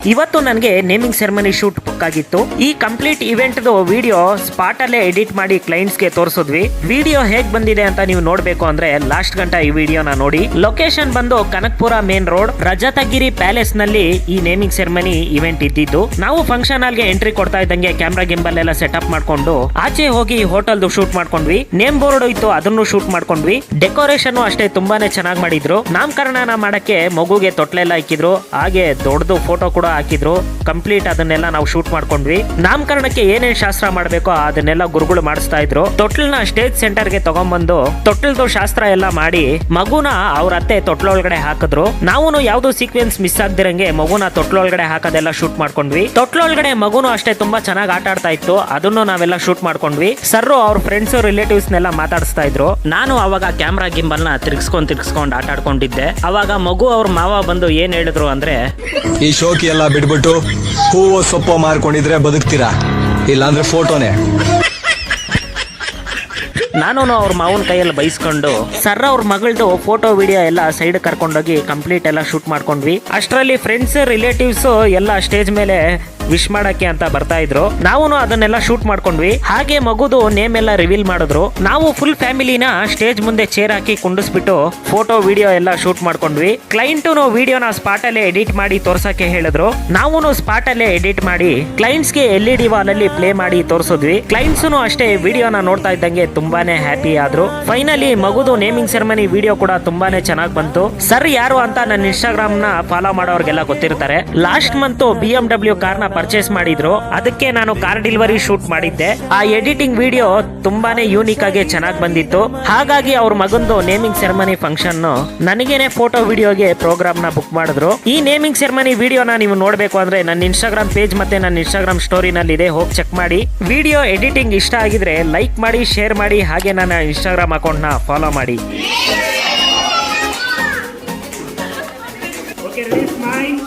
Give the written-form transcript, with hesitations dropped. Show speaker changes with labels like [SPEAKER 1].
[SPEAKER 1] ಇವತ್ತು ನನಗೆ naming ceremony shoot book ಆಗಿತ್ತು. ಈ ಕಂಪ್ಲೀಟ್ ಇವೆಂಟ್ ವಿಡಿಯೋ ಸ್ಪಾಟ್ ಅಲ್ಲೇ ಎಡಿಟ್ ಮಾಡಿ ಕ್ಲೈಂಟ್ಸ್ಗೆ ತೋರಿಸಿದ್ವಿ. ವಿಡಿಯೋ ಹೇಗ್ ಬಂದಿದೆ ಅಂತ ನೀವು ನೋಡ್ಬೇಕು ಅಂದ್ರೆ ಲಾಸ್ಟ್ ಗಂಟ ಈ ವಿಡಿಯೋನ ನೋಡಿ. ಲೊಕೇಶನ್ ಬಂದು ಕನಕಪುರ ಮೇನ್ ರೋಡ್ ರಜತಗಿರಿ ಪ್ಯಾಲೇಸ್ ನಲ್ಲಿ ಈ ನೇಮಿಂಗ್ ಸೆರೆಮನಿ ಇವೆಂಟ್ ಇದ್ದಿದ್ದು. ನಾವು ಫಂಕ್ಷನ್ ಹಾಲ್ಗೆ ಎಂಟ್ರಿ ಕೊಡ್ತಾ ಇದ್ದಂಗೆ ಕ್ಯಾಮ್ರಾ ಗಿಂಬಲ್ ಎಲ್ಲ ಸೆಟಪ್ ಮಾಡ್ಕೊಂಡು ಆಚೆ ಹೋಗಿ ಹೋಟೆಲ್ದು ಶೂಟ್ ಮಾಡ್ಕೊಂಡ್ವಿ. ನೇಮ್ ಬೋರ್ಡ್ ಇತ್ತು, ಅದನ್ನು ಶೂಟ್ ಮಾಡ್ಕೊಂಡ್ವಿ. ಡೆಕೋರೇಷನ್ ಅಷ್ಟೇ ತುಂಬಾನೇ ಚೆನ್ನಾಗಿ ಮಾಡಿದ್ರು. ನಾಮಕರಣ ಮಾಡಕ್ಕೆ ಮಗುಗೆ ತೊಟ್ಲೆಲ್ಲ ಹಾಕಿದ್ರು, ಹಾಗೆ ದೊಡ್ಡದು ಫೋಟೋ ಕೂಡ ಹಾಕಿದ್ರು. ಕಂಪ್ಲೀಟ್ ಅದನ್ನೆಲ್ಲ ನಾವು ಶೂಟ್ ಮಾಡ್ಕೊಂಡ್ವಿ. ನಾಮಕರಣಕ್ಕೆ ಏನೇನ್ ಶಾಸ್ತ್ರ ಮಾಡ್ಬೇಕೋ ಅದನ್ನೆಲ್ಲ ಗುರುಗಳು ಮಾಡಿಸ್ತಾ ಇದ್ರು. ತೊಟ್ಲನ್ನ ಸ್ಟೇಜ್ ಸೆಂಟರ್ ಗೆ ತಗೊಂಡ್ಬಂದು ತೊಟ್ಲದು ಶಾಸ್ತ್ರ ಎಲ್ಲ ಮಾಡಿ ಮಗುನ ಅವ್ರ ಅತ್ತೆ ತೊಟ್ಲೊಳಗಡೆ ಹಾಕಿದ್ರು. ನಾವು ಯಾವ್ದು ಸೀಕ್ವೆನ್ಸ್ ಮಿಸ್ ಆಗ್ದಿರಂಗೆ ಮಗುನ ತೊಟ್ಲೊಳಗಡೆ ಹಾಕೋದೆಲ್ಲ ಶೂಟ್ ಮಾಡ್ಕೊಂಡ್ವಿ. ತೊಟ್ಲೊಳಗಡೆ ಮಗುನು ಅಷ್ಟೇ ತುಂಬಾ ಚೆನ್ನಾಗಿ ಆಟ ಆಡ್ತಾ ಇತ್ತು, ಅದನ್ನು ನಾವೆಲ್ಲ ಶೂಟ್ ಮಾಡ್ಕೊಂಡ್ವಿ. ಸರ್ ಅವ್ರ ಫ್ರೆಂಡ್ಸ್ ರಿಲೇಟಿವ್ಸ್ ನೆಲ್ಲ ಮಾತಾಡಿಸ್ತಾ ಇದ್ರು. ನಾನು ಅವಾಗ ಕ್ಯಾಮ್ರಾ ಗಿಂಬಲ್ ನ ತಿರ್ಗಿಸ್ಕೊಂಡ್ ಆಟ ಆಡ್ಕೊಂಡಿದ್ದೆ. ಅವಾಗ ಮಗು ಅವ್ರ ಮಾವ ಬಂದು ಏನ್ ಹೇಳಿದ್ರು ಅಂದ್ರೆ,
[SPEAKER 2] ಈ ಶೋಕಿ ಎಲ್ಲ ಬಿಟ್ಬಿಟ್ಟು ಹೂವು ಸೊಪ್ಪು ಮಾರ್ಕೊಂಡಿದ್ರೆ ಬದುಕ್ತೀರಾ, ಇಲ್ಲಾಂದ್ರೆ ಫೋಟೋನೇ.
[SPEAKER 1] ನಾನು ಅವ್ರ ಮಾವನ ಕೈಯಲ್ಲಿ ಬೈಸ್ಕೊಂಡು ಸರ್ ಅವ್ರ ಮಗಳದು ಫೋಟೋ ವಿಡಿಯೋ ಎಲ್ಲ ಸೈಡ್ ಕರ್ಕೊಂಡೋಗಿ ಕಂಪ್ಲೀಟ್ ಎಲ್ಲ ಶೂಟ್ ಮಾಡ್ಕೊಂಡ್ವಿ. ಅಷ್ಟರಲ್ಲಿ ಫ್ರೆಂಡ್ಸ್ ರಿಲೇಟಿವ್ಸ್ ಎಲ್ಲ ಸ್ಟೇಜ್ ಮೇಲೆ ವಿಶ್ ಮಾಡಕ್ಕೆ ಅಂತ ಬರ್ತಾ ಇದ್ರು. ನಾವು ಅದನ್ನೆಲ್ಲ ಶೂಟ್ ಮಾಡ್ಕೊಂಡ್ವಿ. ಹಾಗೆ ಮಗುದು ನೇಮ್ ಎಲ್ಲ ರಿವೀಲ್ ಮಾಡಿದ್ರು. ನಾವು ಫುಲ್ ಫ್ಯಾಮಿಲಿನ ಸ್ಟೇಜ್ ಮುಂದೆ ಚೇರ್ ಹಾಕಿ ಕುಂಡಿಸ್ಬಿಟ್ಟು ಫೋಟೋ ವಿಡಿಯೋ ಎಲ್ಲ ಶೂಟ್ ಮಾಡ್ಕೊಂಡ್ವಿ. ಕ್ಲೈಂಟು ವಿಡಿಯೋನ ಸ್ಪಾಟ್ ಅಲ್ಲೇ ಎಡಿಟ್ ಮಾಡಿ ತೋರ್ಸಕ್ಕೆ ಹೇಳಿದ್ರು. ನಾವು ಸ್ಪಾಟ್ ಅಲ್ಲೇ ಎಡಿಟ್ ಮಾಡಿ ಕ್ಲೈಂಟ್ಸ್ ಗೆ LED ವಾಲ್ ಅಲ್ಲಿ ಪ್ಲೇ ಮಾಡಿ ತೋರಿಸಿದ್ವಿ. ಕ್ಲೈಂಟ್ಸ್ ಅಷ್ಟೇ ವಿಡಿಯೋನ ನೋಡ್ತಾ ಇದ್ದಂಗೆ ತುಂಬಾನೇ ಹ್ಯಾಪಿ ಆದ್ರು. ಫೈನಲಿ ಮಗುದು ನೇಮಿಂಗ್ ಸೆರೆಮನಿ ವಿಡಿಯೋ ಕೂಡ ತುಂಬಾನೇ ಚೆನ್ನಾಗಿ ಬಂತು. ಸರ್ ಯಾರು ಅಂತ ನನ್ನ ಇನ್ಸ್ಟಾಗ್ರಾಮ್ ನ ಫಾಲೋ ಮಾಡೋರ್ಗೆಲ್ಲ ಗೊತ್ತಿರ್ತಾರೆ. ಲಾಸ್ಟ್ ಮಂತ್ BMW ಕಾರ್ನ ಪರ್ಚೇಸ್ ಮಾಡಿದ್ರು, ಅದಕ್ಕೆ ನಾನು ಕಾರ್ ಡೆಲಿವರಿ ಶೂಟ್ ಮಾಡಿದ್ದೆ. ಆ ಎಡಿಟಿಂಗ್ ವಿಡಿಯೋ ತುಂಬಾನೇ ಯೂನಿಕ್ ಆಗಿ ಚೆನ್ನಾಗಿ ಬಂದಿತ್ತು. ಹಾಗಾಗಿ ಅವ್ರ ಮಗಂದು ನೇಮಿಂಗ್ ಸೆರೆಮನಿ ಫಂಕ್ಷನ್ ನನಗೇನೆ ಫೋಟೋ ವಿಡಿಯೋಗೆ ಪ್ರೋಗ್ರಾಮ್ ನ ಬುಕ್ ಮಾಡಿದ್ರು. ಈ ನೇಮಿಂಗ್ ಸೆರೆಮನಿ ವಿಡಿಯೋನ ನೀವು ನೋಡ್ಬೇಕು ಅಂದ್ರೆ ನನ್ನ ಇನ್ಸ್ಟಾಗ್ರಾಮ್ ಪೇಜ್ ಮತ್ತೆ ನನ್ನ ಇನ್ಸ್ಟಾಗ್ರಾಮ್ ಸ್ಟೋರಿ ನಲ್ಲಿ ಇದೆ, ಹೋಗಿ ಚೆಕ್ ಮಾಡಿ. ವಿಡಿಯೋ ಎಡಿಟಿಂಗ್ ಇಷ್ಟ ಆಗಿದ್ರೆ ಲೈಕ್ ಮಾಡಿ, ಶೇರ್ ಮಾಡಿ, ಹಾಗೆ ನನ್ನ ಇನ್ಸ್ಟಾಗ್ರಾಮ್ ಅಕೌಂಟ್ ನ ಫಾಲೋ ಮಾಡಿ.
[SPEAKER 3] Okay, release mine.